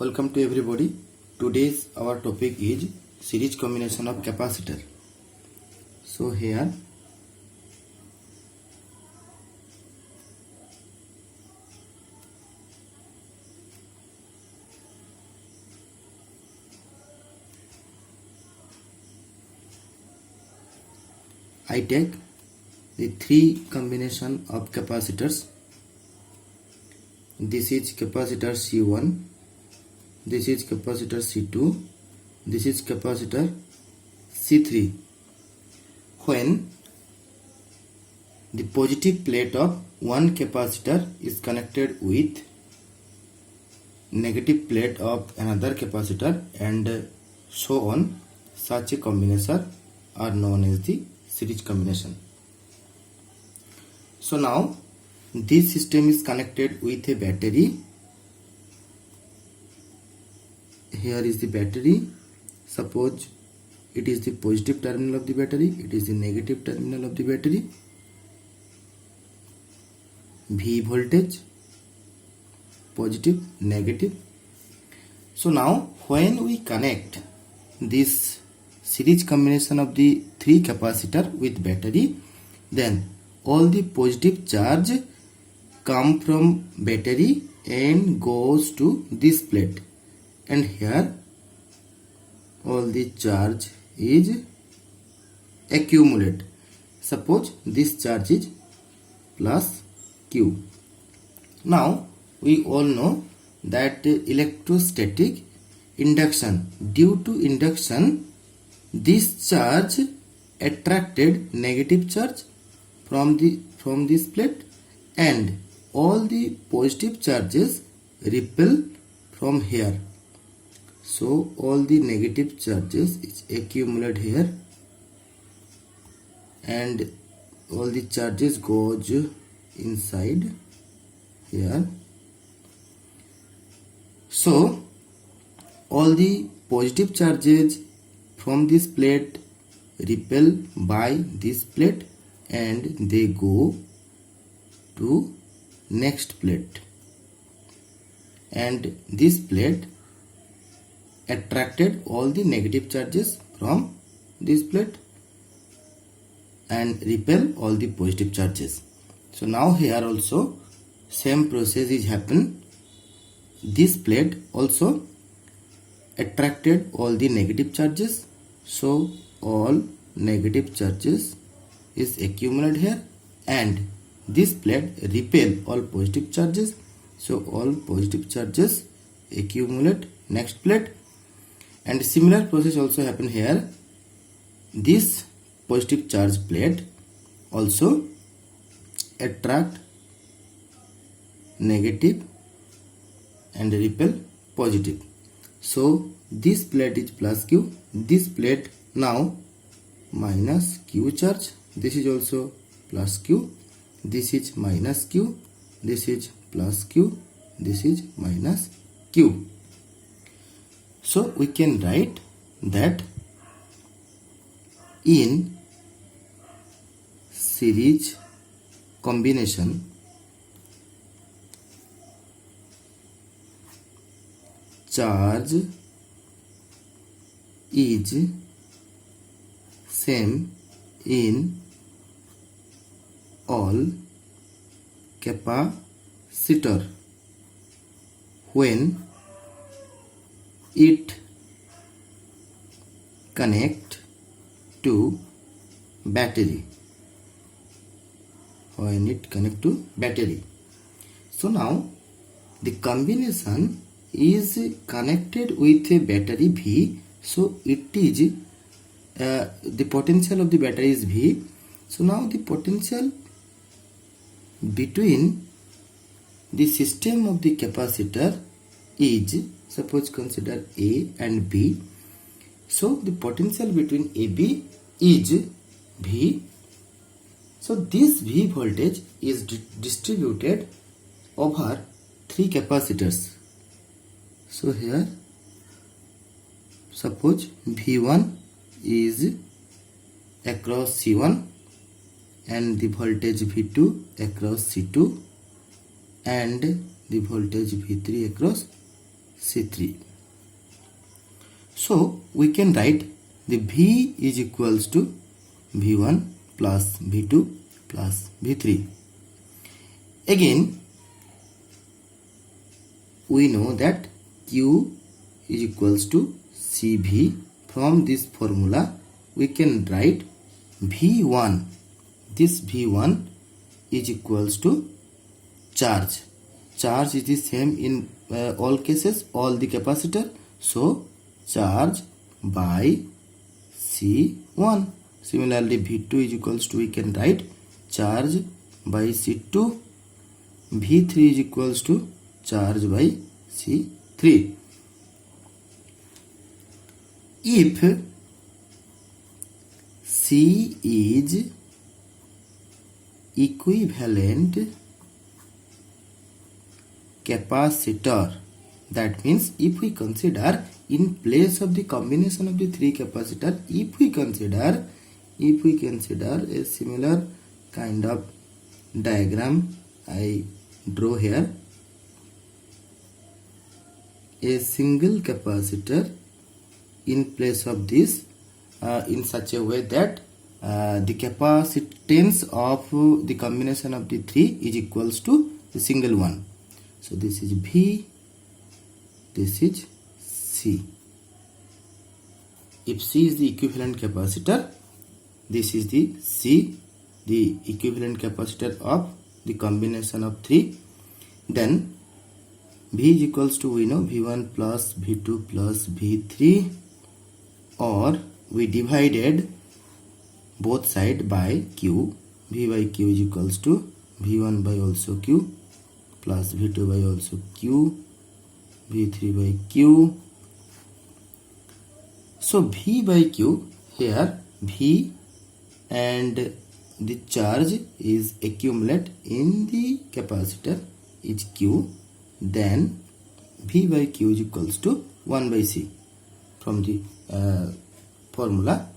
Welcome to everybody. Today's our topic is series combination of capacitor. So here I take the three combination of capacitors. This is capacitor C1, this is capacitor C2, this is capacitor C3. When the positive plate of one capacitor is connected with negative plate of another capacitor and so on, such a combination are known as the series combination. So now this system is connected with a battery. Here is the battery. Suppose it is the positive terminal of the battery, it is the negative terminal of the battery. V voltage, positive, negative. So now when we connect this series combination of the three capacitor with battery, then all the positive charge come from battery and goes to this plate, and here all the charge is accumulate. Suppose this charge is plus Q. Now we all know that electrostatic induction, due to induction this charge attracted negative charge from this plate, and all the positive charges repel from here. So all the negative charges is accumulated here and all the charges goes inside here. So all the positive charges from this plate repel by this plate and they go to next plate, and this plate attracted all the negative charges from this plate and repel all the positive charges. So now here also same process is happen. This plate also attracted all the negative charges, so all negative charges is accumulated here, and this plate repel all positive charges, so all positive charges accumulate next plate. And similar process also happen here. This positive charge plate also attract negative and repel positive. So this plate is plus Q, this plate now minus Q charge, this is also plus Q, this is minus Q, this is plus Q, this is minus Q. So we can write that in series combination charge is same in all capacitor when it connect to battery. When it connect to battery. So now the combination is connected with a battery V. So it is the potential of the battery is V. So now the potential between the system of the capacitor is, suppose consider A and B. So the potential between AB is V. So this V voltage is distributed over three capacitors. So here suppose V1 is across C1 and the voltage V2 across C2 and the voltage V3 across C3. So we can write the V is equals to V1 plus V2 plus V3. Again, we know that Q is equals to CV. From this formula, we can write V1. This V1 is equals to charge. Charge is the same in all cases, all the capacitor. So, charge by C1. Similarly, V2 is equals to, we can write charge by C2. V3 is equals to charge by C3. If C is equivalent capacitor, that means if we consider in place of the combination of the three capacitor, if we consider a similar kind of diagram I draw here, a single capacitor in place of this in such a way that the capacitance of the combination of the three is equals to the single one. So this is V, this is C. If C is the equivalent capacitor, this is the C, the equivalent capacitor of the combination of three, then V is equals to, we know, V1 plus V2 plus V3, or we divided both side by Q. V by Q is equals to V1 by also Q plus V2 by also Q, V3 by Q. So V by Q, here V and the charge is accumulate in the capacitor is Q, then V by Q is equals to 1 by C. From the formula,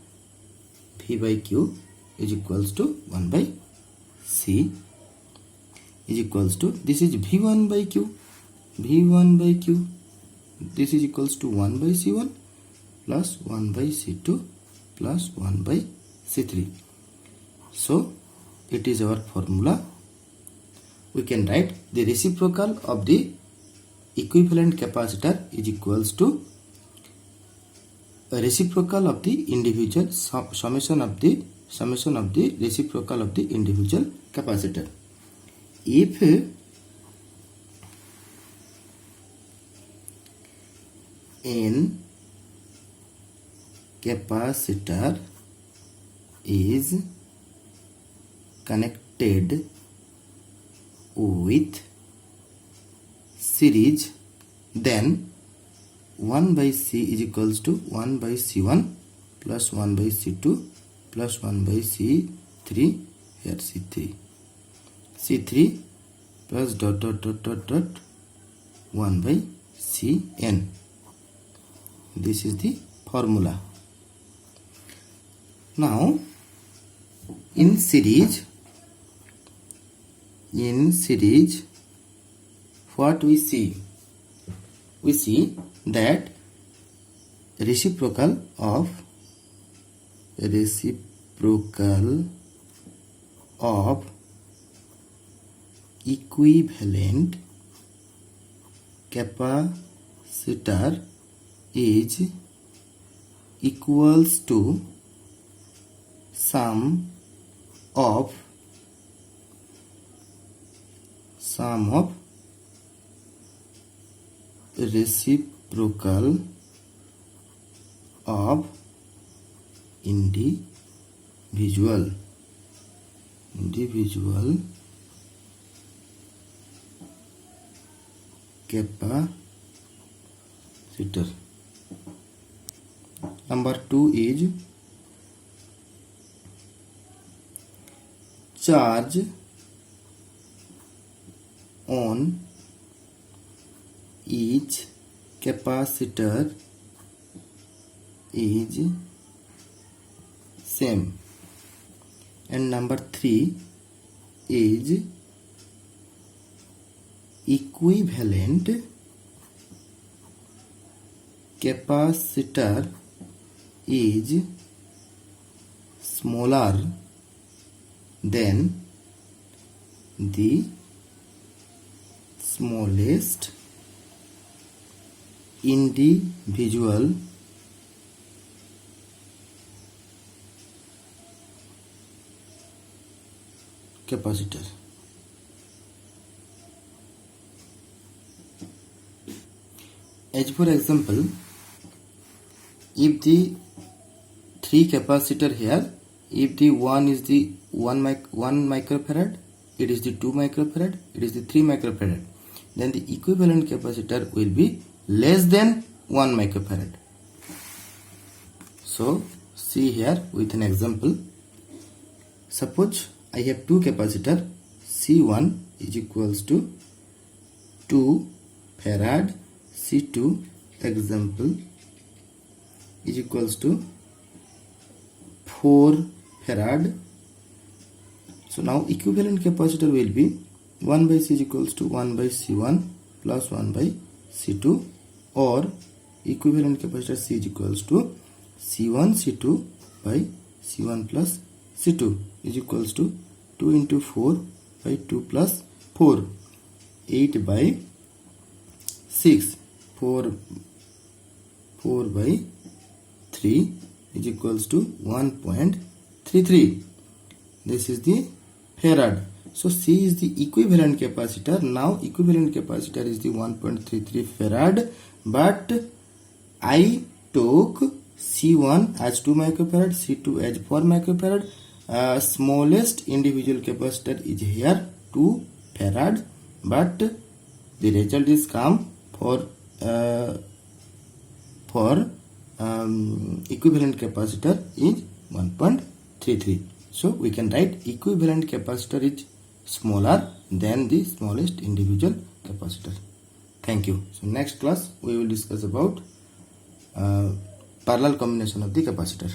V by Q is equals to 1 by C is equals to, this is V1 by Q, V1 by Q, this is equals to 1 by C1 plus 1 by C2 plus 1 by C3. So it is our formula. We can write the reciprocal of the equivalent capacitor is equals to a reciprocal of the individual summation of the reciprocal of the individual capacitor. If n capacitor is connected with series, then 1 by C is equals to 1 by C1 plus 1 by C2 plus 1 by C3, here C3 plus dot 1 by Cn. This is the formula. Now in series, what we see? We see that reciprocal of equivalent capacitor is equals to sum of reciprocal of individual capacitor. Number 2 is charge on each capacitor is same, and number 3 is equivalent capacitor is smaller than the smallest individual capacitor. As for example, if the three capacitor here, if the one is the 1 microfarad, it is the 2 microfarad, it is the 3 microfarad, then the equivalent capacitor will be less than 1 microfarad. So see here with an example. Suppose I have two capacitor, C1 is equals to 2 farad, C2 example is equals to 4 farad. So now equivalent capacitor will be 1 by C is equals to 1 by C1 plus 1 by C2, or equivalent capacitor C is equals to C1 C2 by C1 plus C2 is equals to 2 into 4 by 2 plus 4, 8 by 6, 4 by 3 is equals to 1.33. This is the farad. So C is the equivalent capacitor. Now equivalent capacitor is the 1.33 farad, but I took C1 as 2 microfarad, C2 as 4 microfarad. Smallest individual capacitor is here 2 farad, but the result is come for equivalent capacitor is 1.33. So we can write equivalent capacitor is smaller than the smallest individual capacitor. Thank you. So next class we will discuss about parallel combination of the capacitor.